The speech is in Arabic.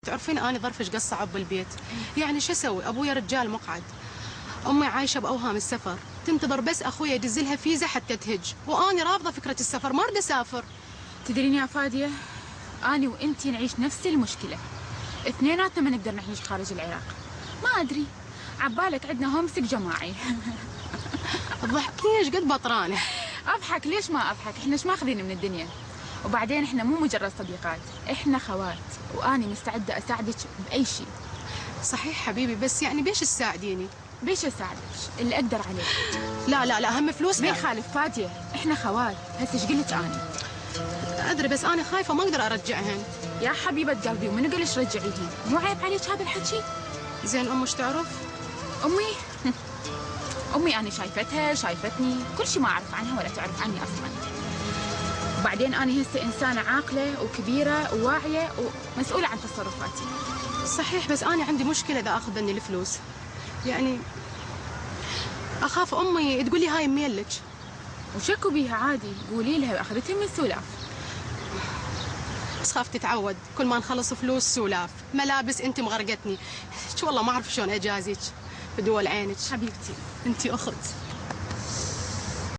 تعرفين أنا ظرفش قص صعب بالبيت، يعني شو أسوي؟ أبويا رجال مقعد، أمي عايشة بأوهام السفر، تنتظر بس أخويا يدزلها فيزا حتى تهج، وأنا رافضة فكرة السفر، ما أريد أسافر. تدرين يا فادية، أنا وأنتي نعيش نفس المشكلة، اثنيناتنا ما نقدر نعيش خارج العراق. ما أدري، عبالك عندنا هومسك جماعي. تضحكيش قد بطرانة. أضحك ليش ما أضحك؟ إحنا إيش ماخذين من الدنيا؟ وبعدين إحنا مو مجرد صديقات، إحنا خوات، وأنا مستعدة أساعدك بأي شيء. صحيح حبيبي، بس يعني بيش تساعديني؟ بيش أساعدك؟ اللي أقدر عليه. لا لا لا، أهم فلوس. ما يخالف فادية، إحنا خوات، هسه إيش قلت أنا؟ أدري، بس أنا خايفة ما أقدر أرجعهن. يا حبيبة قلبي، ومن قالش رجعيهن؟ مو عيب عليك هذا الحكي؟ زين أم ايش تعرف؟ أمي؟ أمي أنا شايفتها، شايفتني، كل شيء ما أعرف عنها ولا تعرف عني أصلاً. وبعدين أنا هسه إنسانة عاقلة وكبيرة وواعية ومسؤولة عن تصرفاتي. صحيح، بس أنا عندي مشكلة إذا أخذ مني الفلوس، يعني أخاف أمي تقول لي هاي ميلك. وشكوا بيها عادي، قولي لها أخذتها من سولاف. بس خاف تتعود، كل ما نخلص فلوس سولاف، ملابس، أنت مغرقتني. والله ما أعرف شلون أجازيك بدول عينك. حبيبتي أنت أخت.